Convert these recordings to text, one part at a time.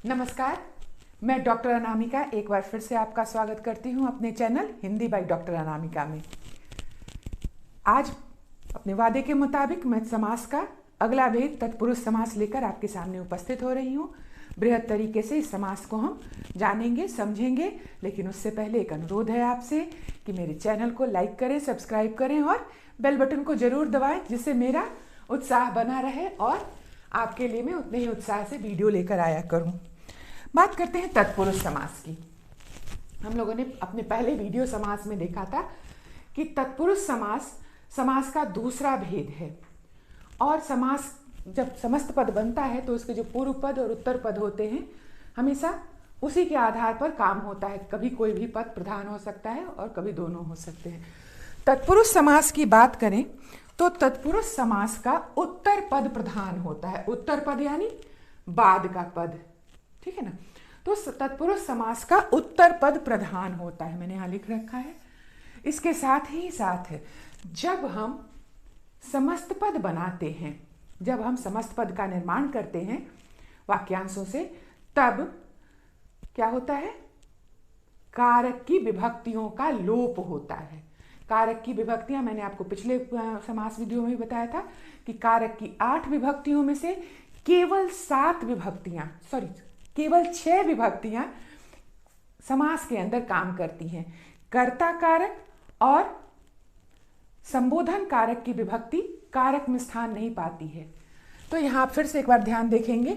नमस्कार, मैं डॉक्टर अनामिका एक बार फिर से आपका स्वागत करती हूं अपने channel Hindi by doctor Anamika में। आज अपने वादे के मुताबिक मैं समास का अगला भेद तत्पुरुष समास लेकर आपके सामने उपस्थित हो रही हूं। बृहद तरीके से इस समास को हम जानेंगे, समझेंगे, लेकिन उससे पहले एक अनुरोध है आपसे कि मेरे चैनल को लाइक करें, सब्सक्राइब करें और बेल बटन को जरूर दबाएं, जिससे मेरा उत्साह बना रहे और आपके लिए मैं उतने ही उत्साह से वीडियो लेकर आया करूं। बात करते हैं तत्पुरुष समास की। हम लोगों ने अपने पहले वीडियो समास में देखा था कि तत्पुरुष समास का दूसरा भेद है। और समास जब समस्त पद बनता है तो उसके जो पूर्व पद और उत्तर पद होते हैं हमेशा उसी के आधार पर काम होता है। कभी कोई भी पद प्रधान हो सकता है और कभी दोनों हो सकते हैं। तत्पुरुष समास की बात करें तो तत्पुरुष समास का उत्तर पद प्रधान होता है। उत्तर पद यानी बाद का पद, ठीक है ना। तो तत्पुरुष समास का उत्तर पद प्रधान होता है, मैंने यहां लिख रखा है। इसके साथ ही साथ जब हम समस्त पद बनाते हैं, जब हम समस्त पद का निर्माण करते हैं वाक्यांशों से, तब क्या होता है, कारक की विभक्तियों का लोप होता है। कारक की विभक्तियां मैंने आपको पिछले समास वीडियो में भी बताया था कि कारक की 8 विभक्तियों में से केवल 6 विभक्तियां समास के अंदर काम करती हैं। कर्ता कारक और संबोधन कारक की विभक्ति कारक में स्थान नहीं पाती है। तो यहां फिर से एक बार ध्यान देखेंगे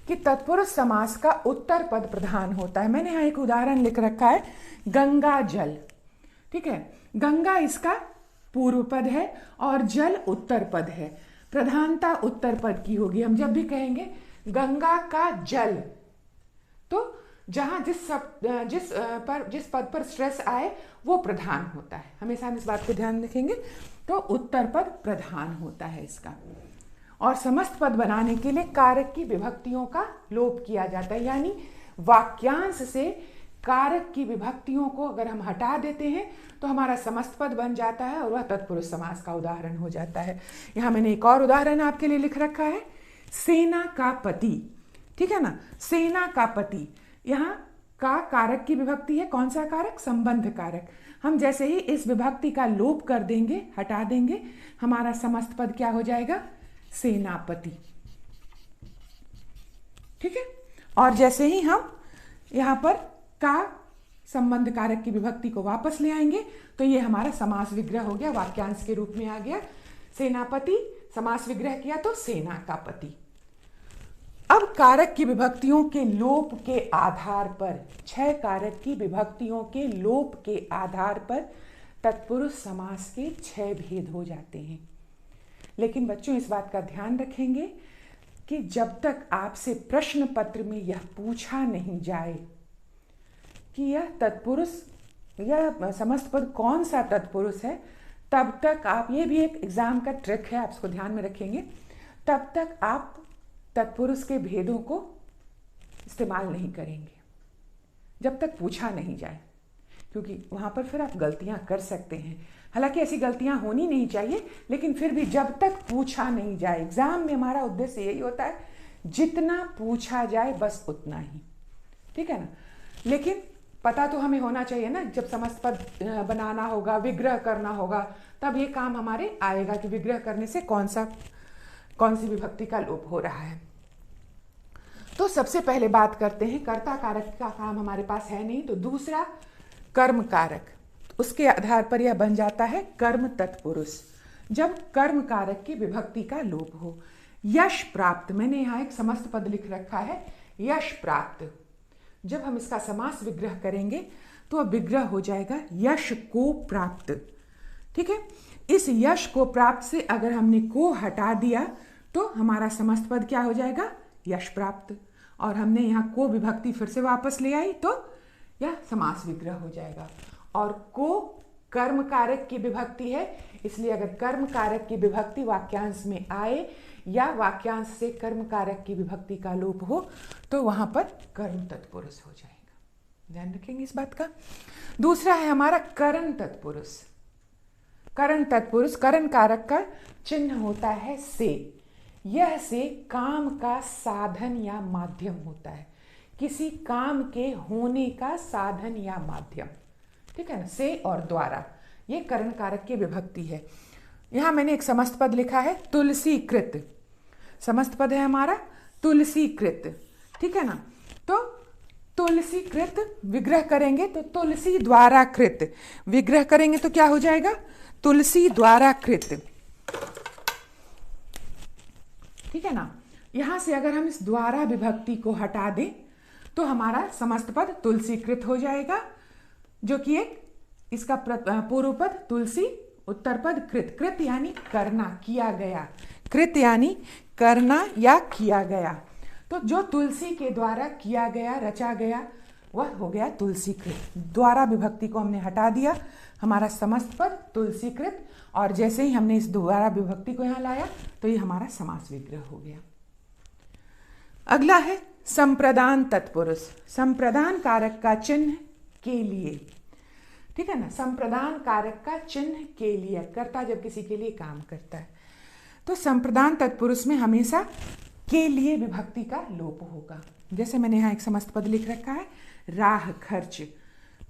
कि तत्पुरुष समास का उत्तर पद प्रधान होता है। मैंने यहां एक उदाहरण लिख रखा है, गंगा जल, ठीक है। गंगा इसका पूर्व पद है और जल उत्तर पद है। प्रधानता उत्तर पद की होगी। हम जब भी कहेंगे गंगा का जल, तो जहां जिस पद पर स्ट्रेस आए वो प्रधान होता है। हमेशा हम इस बात को ध्यान रखेंगे। तो उत्तर पद प्रधान होता है इसका। और समस्त पद बनाने के लिए कारक की विभक्तियों का लोप किया जाता है, यानी वाक्यांश से कारक की विभक्तियों को अगर हम हटा देते हैं तो हमारा समस्त पद बन जाता है और वह तत्पुरुष समास का उदाहरण हो जाता है। यहां मैंने एक और उदाहरण आपके लिए लिख रखा है, सेना का पति, ठीक है ना। सेना का पति, यहाँ का कारक की विभक्ति है। कौन सा कारक? संबंध कारक। हम जैसे ही इस विभक्ति का लोप कर देंगे, हटा देंगे, हमारा समस्त पद क्या हो जाएगा? सेनापति, ठीक है। और जैसे ही हम यहां पर का संबंध कारक की विभक्ति को वापस ले आएंगे तो ये हमारा समास विग्रह हो गया, वाक्यांश के रूप में आ गया। सेनापति समास विग्रह किया तो सेना का पति। अब कारक की विभक्तियों के लोप के आधार पर, 6 कारक की विभक्तियों के लोप के आधार पर तत्पुरुष समास के 6 भेद हो जाते हैं। लेकिन बच्चों इस बात का ध्यान रखेंगे कि जब तक आपसे प्रश्न पत्र में यह पूछा नहीं जाए कि यह तत्पुरुष या समस्त पद कौन सा तत्पुरुष है, तब तक आप, ये भी एक एग्जाम का ट्रिक है, आप इसको ध्यान में रखेंगे, तब तक आप तत्पुरुष के भेदों को इस्तेमाल नहीं करेंगे जब तक पूछा नहीं जाए, क्योंकि वहां पर फिर आप गलतियां कर सकते हैं। हालांकि ऐसी गलतियां होनी नहीं चाहिए, लेकिन फिर भी जब तक पूछा नहीं जाए, एग्जाम में हमारा उद्देश्य यही होता है, जितना पूछा जाए बस उतना ही, ठीक है ना। लेकिन पता तो हमें होना चाहिए ना, जब समस्त पद बनाना होगा, विग्रह करना होगा, तब ये काम हमारे आएगा कि विग्रह करने से कौन सी विभक्ति का लोप हो रहा है। तो सबसे पहले बात करते हैं, कर्ता कारक का काम हमारे पास है नहीं, तो दूसरा कर्म कारक, उसके आधार पर यह बन जाता है कर्म तत्पुरुष। जब कर्म कारक की विभक्ति का लोप हो। यश प्राप्त, मैंने यहां एक समस्त पद लिख रखा है, यश प्राप्त। जब हम इसका समास विग्रह करेंगे तो विग्रह हो जाएगा यश को प्राप्त, ठीक है। इस यश को प्राप्त से अगर हमने को हटा दिया तो हमारा समस्त पद क्या हो जाएगा? यश प्राप्त। और हमने यहाँ को विभक्ति फिर से वापस ले आई तो यह समास विग्रह हो जाएगा। और को कर्म कारक की विभक्ति है, इसलिए अगर कर्म कारक की विभक्ति वाक्यांश में आए या वाक्यांश से कर्म कारक की विभक्ति का लोप हो तो वहां पर कर्म तत्पुरुष हो जाएगा। ध्यान रखेंगे इस बात का। दूसरा है हमारा करण तत्पुरुष। करण तत्पुरुष, करण कारक का चिन्ह होता है से। यह से काम का साधन या माध्यम होता है। किसी काम के होने का साधन या माध्यम, ठीक है ना, से और द्वारा, ये करण कारक की विभक्ति है। यहां मैंने एक समस्त पद लिखा है, तुलसीकृत, समस्त पद है हमारा तुलसीकृत, ठीक है ना। तो तुलसीकृत विग्रह करेंगे तो तुलसी द्वारा कृत, विग्रह करेंगे तो क्या हो जाएगा, तुलसी द्वारा कृत, ठीक है ना। यहां से अगर हम इस द्वारा विभक्ति को हटा दें तो हमारा समस्त पद तुलसीकृत हो जाएगा, जो कि एक इसका पूर्व पद तुलसी, उत्तर पद कृत, कृत यानी करना, किया गया, कृत यानी करना या किया गया। तो जो तुलसी के द्वारा किया गया, रचा गया, वह हो गया तुलसीकृत। द्वारा विभक्ति को हमने हटा दिया, हमारा समस्त पद तुलसीकृत, और जैसे ही हमने इस द्वारा विभक्ति को यहाँ लाया तो ये हमारा समास विग्रह हो गया। अगला है संप्रदान तत्पुरुष, संप्रदान कारक का चिन्ह के लिए, ठीक है ना। संप्रदान कारक का चिन्ह के लिए, कर्ता जब किसी के लिए काम करता है तो संप्रदान तत्पुरुष में हमेशा के लिए विभक्ति का लोप होगा। जैसे मैंने यहाँ एक समस्त पद लिख रखा है, राह खर्च,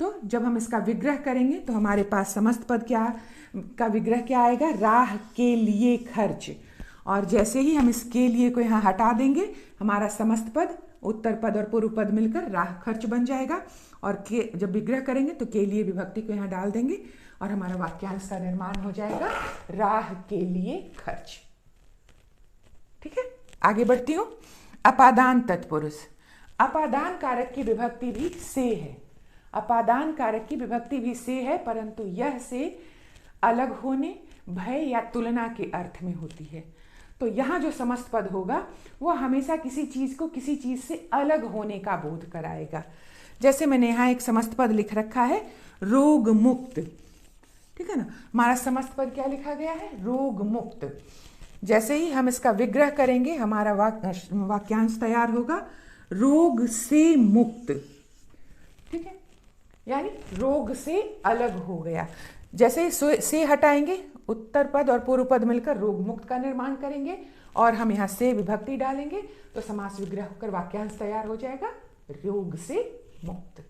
तो जब हम इसका विग्रह करेंगे तो हमारे पास समस्त पद क्या का विग्रह क्या आएगा, राह के लिए खर्च, और जैसे ही हम इस के लिए को यहाँ हटा देंगे हमारा समस्त पद, उत्तर पद और पूर्व पद मिलकर राह खर्च बन जाएगा, और के जब विग्रह करेंगे तो के लिए विभक्ति को यहाँ डाल देंगे और हमारा वाक्यांश का निर्माण हो जाएगा, राह के लिए खर्च, ठीक है। आगे बढ़ती हूँ, अपादान तत्पुरुष, अपादान कारक की विभक्ति भी से है, अपादान कारक की विभक्ति भी से है, परंतु यह से अलग होने, भय या तुलना के अर्थ में होती है। तो यहाँ जो समस्त पद होगा वो हमेशा किसी चीज को किसी चीज से अलग होने का बोध कराएगा। जैसे मैंने यहाँ एक समस्त पद लिख रखा है, रोग मुक्त, ठीक है ना, हमारा समस्त पद क्या लिखा गया है, रोग मुक्त। जैसे ही हम इसका विग्रह करेंगे हमारा वाक्यांश तैयार होगा, रोग से मुक्त, ठीक है, यानी रोग से अलग हो गया। जैसे ही से हटाएंगे उत्तर पद और पूर्व पद मिलकर रोग मुक्त का निर्माण करेंगे, और हम यहाँ से विभक्ति डालेंगे तो समास विग्रह होकर वाक्यांश तैयार हो जाएगा, रोग से मुक्त।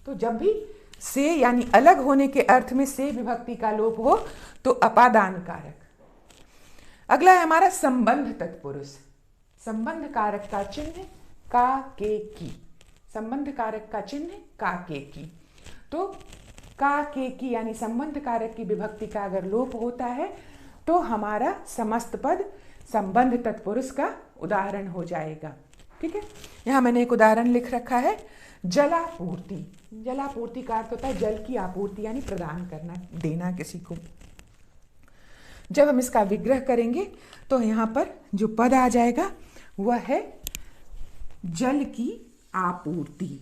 तो जब भी से यानी अलग होने के अर्थ में से विभक्ति का लोप हो तो अपादान कारक। अगला है हमारा संबंध तत्पुरुष, संबंध कारक का चिन्ह का के की, संबंध कारक का चिन्ह का के की। तो का के की यानी संबंध कारक की विभक्ति का अगर लोप होता है तो हमारा समस्त पद संबंध तत्पुरुष का उदाहरण हो जाएगा, ठीक है। यहाँ मैंने एक उदाहरण लिख रखा है, जलापूर्ति, जलापूर्ति का अर्थ होता है जल की आपूर्ति यानी प्रदान करना, देना किसी को। जब हम इसका विग्रह करेंगे तो यहाँ पर जो पद आ जाएगा वह है जल की आपूर्ति,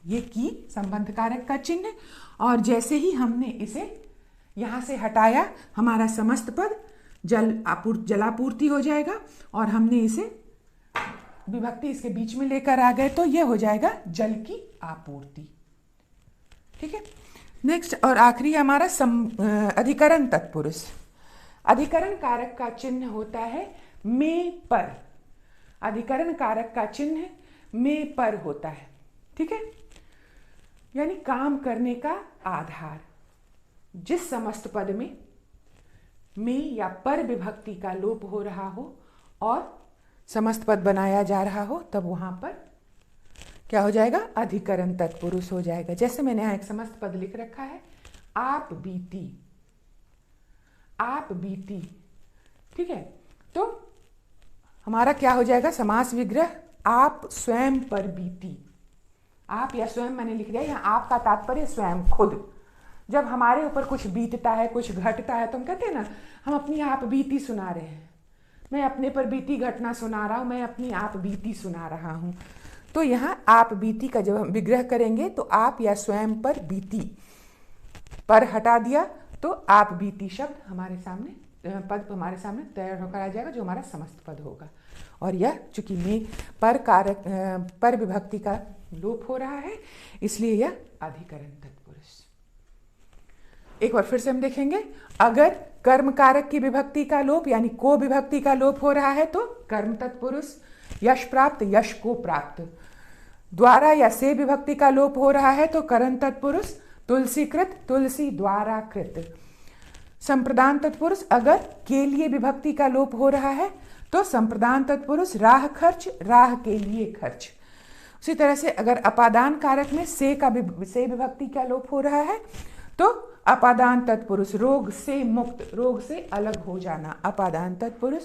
ये की संबंध कारक का चिन्ह, और जैसे ही हमने इसे यहाँ से हटाया हमारा समस्त पद जलापूर्ति हो जाएगा, और हमने इसे विभक्ति इसके बीच में लेकर आ गए तो यह हो जाएगा जल की आपूर्ति, ठीक है। नेक्स्ट और आखिरी हमारा अधिकरण तत्पुरुष, अधिकरण कारक का चिन्ह होता है में पर, अधिकरण कारक का चिन्ह में पर होता है, ठीक है, यानी काम करने का आधार। जिस समस्त पद में या पर विभक्ति का लोप हो रहा हो और समस्त पद बनाया जा रहा हो तब वहां पर क्या हो जाएगा, अधिकरण तत्पुरुष हो जाएगा। जैसे मैंने यहाँ एक समस्त पद लिख रखा है, आप बीती, आप बीती, ठीक है। तो हमारा क्या हो जाएगा समास विग्रह, आप स्वयं पर बीती, आप या स्वयं मैंने लिख दिया, यहाँ आप का तात्पर्य स्वयं खुद। जब हमारे ऊपर कुछ बीतता है, कुछ घटता है तो हम कहते हैं ना, हम अपनी आप बीती सुना रहे हैं, मैं अपने पर बीती घटना सुना रहा हूँ, मैं अपनी आप बीती सुना रहा हूँ। तो यहाँ आप बीती का जब हम विग्रह करेंगे तो आप या स्वयं पर बीती, पर हटा दिया तो आप बीती शब्द हमारे सामने, पद हमारे सामने तैयार होकर आ जाएगा जो हमारा समस्त पद होगा। और यह चूंकि में पर कारक पर विभक्ति का लोप हो रहा है इसलिए यह अधिकरण तत्पुरुष। एक बार फिर से हम देखेंगे, अगर कर्म कारक की विभक्ति का लोप यानी को विभक्ति का लोप हो रहा है तो कर्म तत्पुरुष, यश प्राप्त, यश को प्राप्त, द्वारा या से विभक्ति का लोप हो रहा है तो करण तत्पुरुष तुलसीकृत, तुलसी द्वारा कृत। संप्रदान तत्पुरुष अगर के लिए विभक्ति का लोप हो रहा है तो संप्रदान तत्पुरुष राह खर्च, राह के लिए खर्च। उसी तरह से अगर अपादान कारक में से विभक्ति का लोप हो रहा है तो अपादान तत्पुरुष रोग से मुक्त, रोग से अलग हो जाना, अपादान तत्पुरुष।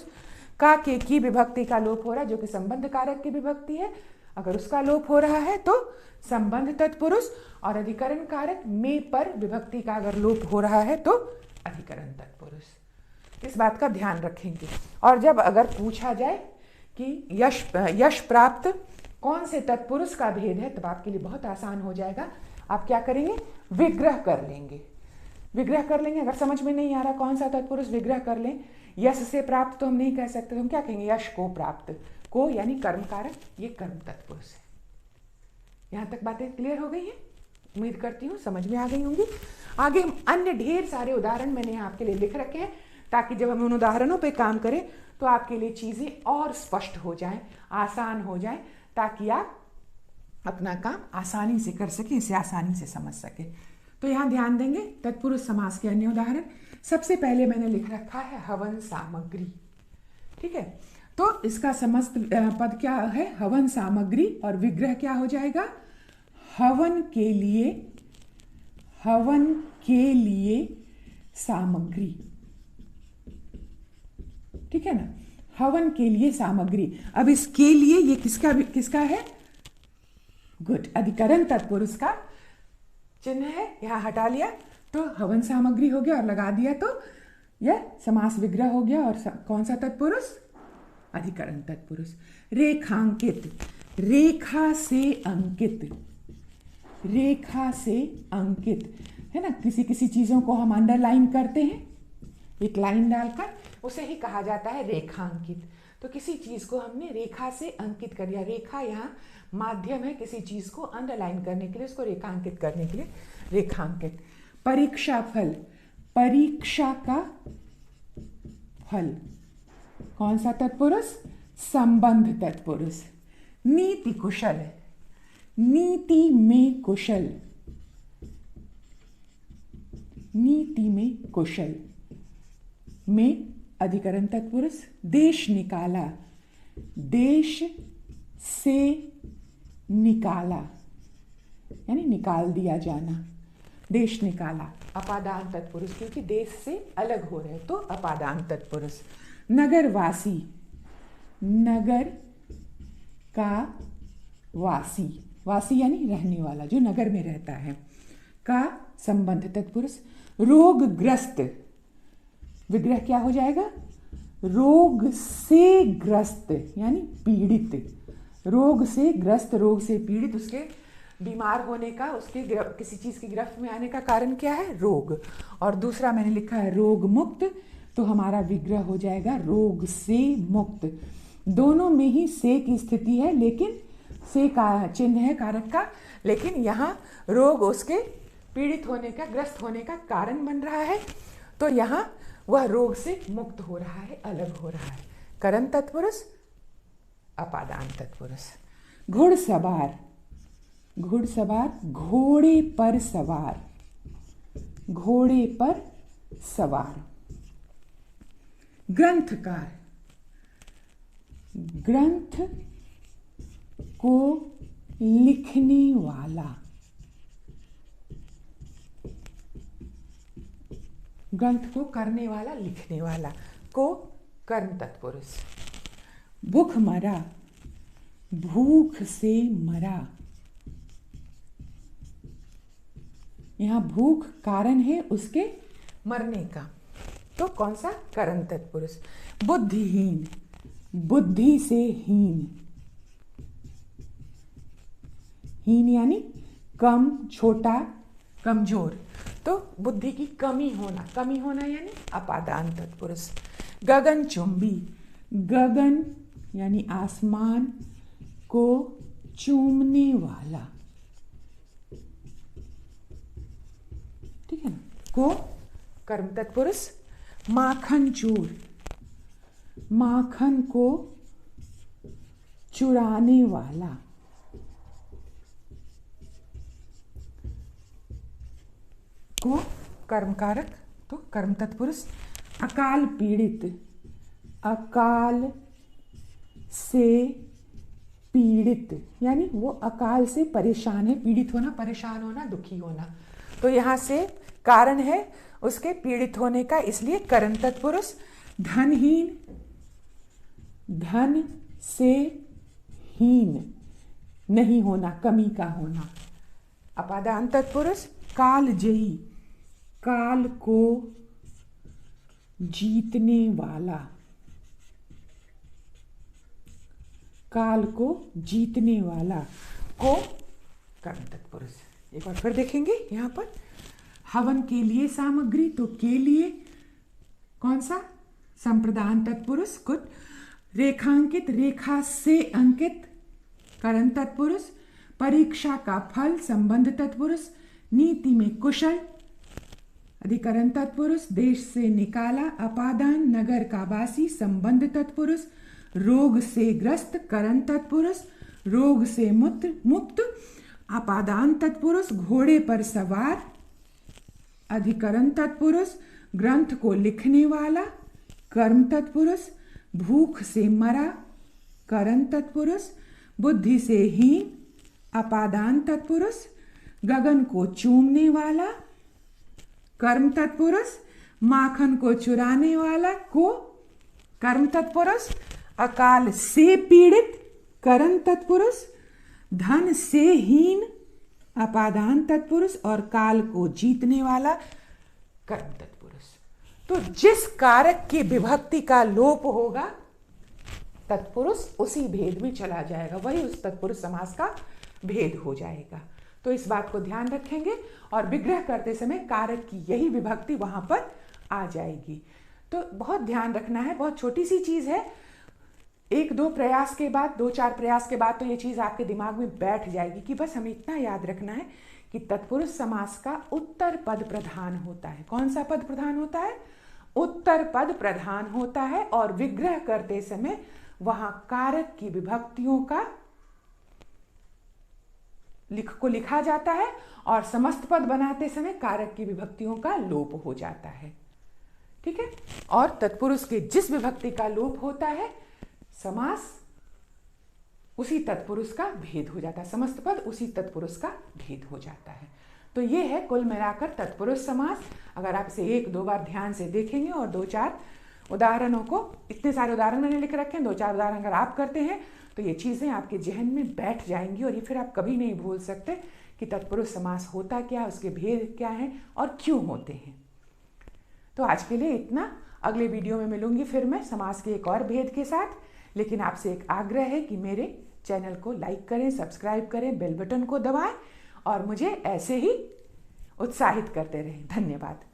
का के की विभक्ति का लोप हो रहा है जो कि संबंध कारक की विभक्ति है, अगर उसका लोप हो रहा है तो संबंध तत्पुरुष। और अधिकरण कारक में पर विभक्ति का अगर लोप हो रहा है तो अधिकरण तत्पुरुष। इस बात का ध्यान रखेंगे। और जब अगर पूछा जाए कि यश प्राप्त कौन से तत्पुरुष का भेद है, तब आपके लिए बहुत आसान हो जाएगा। आप क्या करेंगे, विग्रह कर लेंगे, विग्रह कर लेंगे। अगर समझ में नहीं आ रहा कौन सा तत्पुरुष, विग्रह कर लें। यश से प्राप्त तो हम नहीं कह सकते, तो हम क्या कहेंगे, यश को प्राप्त, को यानी कर्म कारक, ये कर्म तत्पुरुष है। यहाँ तक बातें क्लियर हो गई हैं, उम्मीद करती हूँ समझ में आ गई होंगी। आगे हम अन्य ढेर सारे उदाहरण मैंने यहाँ आपके लिए लिख रखे हैं, ताकि जब हम उन उदाहरणों पे काम करें तो आपके लिए चीज़ें और स्पष्ट हो जाएं, आसान हो जाएं, ताकि आप अपना काम आसानी से कर सकें, इसे आसानी से समझ सकें। तो यहाँ ध्यान देंगे तत्पुरुष समास के अन्य उदाहरण। सबसे पहले मैंने लिख रखा है हवन सामग्री, ठीक है। तो इसका समस्त पद क्या है, हवन सामग्री, और विग्रह क्या हो जाएगा, हवन के लिए सामग्री, ठीक है ना, हवन के लिए सामग्री। अब इसके लिए ये किसका है, गुड, अधिकरण तत्पुरुष का चिन्ह है, यहां हटा लिया तो हवन सामग्री हो गया, और लगा दिया तो यह समास विग्रह हो गया। और कौन सा तत्पुरुष, अधिकरण तत्पुरुष। रेखांकित, रेखा से अंकित, रेखा से अंकित है ना। किसी चीजों को हम अंडरलाइन करते हैं, एक लाइन डालकर, उसे ही कहा जाता है रेखांकित। तो किसी चीज को हमने रेखा से अंकित कर दिया, रेखा यहाँ माध्यम है किसी चीज को अंडरलाइन करने के लिए, उसको रेखांकित करने के लिए रेखांकित। परीक्षा फल, परीक्षा का फल, कौन सा तत्पुरुष, संबंध तत्पुरुष। नीति कुशल, नीति में कुशल, नीति में कुशल में अधिकरण तत्पुरुष। देश निकाला, देश से निकाला यानी निकाल दिया जाना, देश निकाला, अपादान तत्पुरुष, क्योंकि देश से अलग हो रहे तो अपादान तत्पुरुष। नगरवासी, नगर का वासी, वासी यानी रहने वाला, जो नगर में रहता है, का संबंध तत्पुरुष। रोगग्रस्त, विग्रह क्या हो जाएगा, रोग से ग्रस्त यानी पीड़ित, रोग से ग्रस्त, रोग से पीड़ित, उसके बीमार होने का, उसके किसी चीज की गिरफ्त में आने का कारण क्या है, रोग। और दूसरा मैंने लिखा है रोग मुक्त, तो हमारा विग्रह हो जाएगा रोग से मुक्त। दोनों में ही से की स्थिति है, लेकिन से का चिन्ह है कारक का, लेकिन यहाँ रोग उसके पीड़ित होने का, ग्रस्त होने का कारण बन रहा है, तो यहाँ वह रोग से मुक्त हो रहा है, अलग हो रहा है। करण तत्पुरुष, अपादान तत्पुरुष। घुड़सवार, घुड़सवार, घोड़े पर सवार, घोड़े पर सवार। ग्रंथकार, ग्रंथ को लिखने वाला, ग्रंथ को करने वाला, लिखने वाला, को कर्म तत्पुरुष। भूखमरा, भूख से मरा, यहां भूख कारण है उसके मरने का, तो कौन सा, करण तत्पुरुष। बुद्धिहीन, बुद्धि से हीन, हीन यानी कम, छोटा, कमजोर, तो बुद्धि की कमी होना, कमी होना यानी अपादान तत्पुरुष। गगनचुंबी, गगन यानी आसमान को चूमने वाला, ठीक है ना, को कर्म तत्पुरुष। माखन चूर, माखन को चुराने वाला, को कर्म कारक, तो कर्म तत्पुरुष। अकाल पीड़ित, अकाल से पीड़ित, यानी वो अकाल से परेशान है। पीड़ित होना, परेशान होना, दुखी होना। तो यहाँ से कारण है उसके पीड़ित होने का, इसलिए कर्म तत्पुरुष। धनहीन, धन से हीन नहीं होना, कमी का होना। अपादान तत्पुरुष। कालजयी, काल को जीतने वाला, काल को जीतने वाला को कर्म तत्पुरुष। एक बार फिर देखेंगे यहाँ पर। हवन के लिए सामग्री, तो के लिए कौन सा? संप्रदान तत्पुरुष। कुट। रेखांकित, रेखा से अंकित, करण तत्पुरुष। परीक्षा का फल, संबंध तत्पुरुष। नीति में कुशल, अधिकरण तत्पुरुष। देश से निकाला, अपादान। नगर का वासी, संबंध तत्पुरुष। रोग से ग्रस्त, करण तत्पुरुष। रोग से मुक्त, अपादान तत्पुरुष। घोड़े पर सवार, अधिकरण तत्पुरुष। ग्रंथ को लिखने वाला, कर्म तत्पुरुष। भूख से मरा, करण तत्पुरुष। बुद्धि से हीन, अपादान तत्पुरुष। गगन को चूमने वाला, कर्म तत्पुरुष। माखन को चुराने वाला को कर्म तत्पुरुष। अकाल से पीड़ित, करण तत्पुरुष। धन से हीन, अपादान तत्पुरुष। और काल को जीतने वाला, कर्म तत्पुरुष। तो जिस कारक की विभक्ति का लोप होगा, तत्पुरुष उसी भेद में चला जाएगा, वही उस तत्पुरुष समास का भेद हो जाएगा। तो इस बात को ध्यान रखेंगे और विग्रह करते समय कारक की यही विभक्ति वहां पर आ जाएगी। तो बहुत ध्यान रखना है, बहुत छोटी सी चीज है। एक दो प्रयास के बाद, दो चार प्रयास के बाद तो ये चीज आपके दिमाग में बैठ जाएगी कि बस हमें इतना याद रखना है कि तत्पुरुष समास का उत्तर पद प्रधान होता है। कौन सा पद प्रधान होता है? उत्तर पद प्रधान होता है। और विग्रह करते समय वहां कारक की विभक्तियों का लिखा जाता है और समस्त पद बनाते समय कारक की विभक्तियों का लोप हो जाता है। ठीक है। और तत्पुरुष के जिस विभक्ति का लोप होता है, समास उसी तत्पुरुष का भेद हो जाता है, समस्त पद उसी तत्पुरुष का भेद हो जाता है। तो ये है कुल मिलाकर तत्पुरुष समास। अगर आप इसे एक दो बार ध्यान से देखेंगे और दो चार उदाहरणों को, इतने सारे उदाहरण मैंने लिख रखे हैं, दो चार उदाहरण अगर आप करते हैं तो ये चीज़ें आपके जहन में बैठ जाएंगी और ये फिर आप कभी नहीं भूल सकते कि तत्पुरुष समास होता क्या है, उसके भेद क्या हैं और क्यों होते हैं। तो आज के लिए इतना। अगले वीडियो में मिलूंगी फिर मैं समास के एक और भेद के साथ। लेकिन आपसे एक आग्रह है कि मेरे चैनल को लाइक करें, सब्सक्राइब करें, बेल बटन को दबाएं और मुझे ऐसे ही उत्साहित करते रहें। धन्यवाद।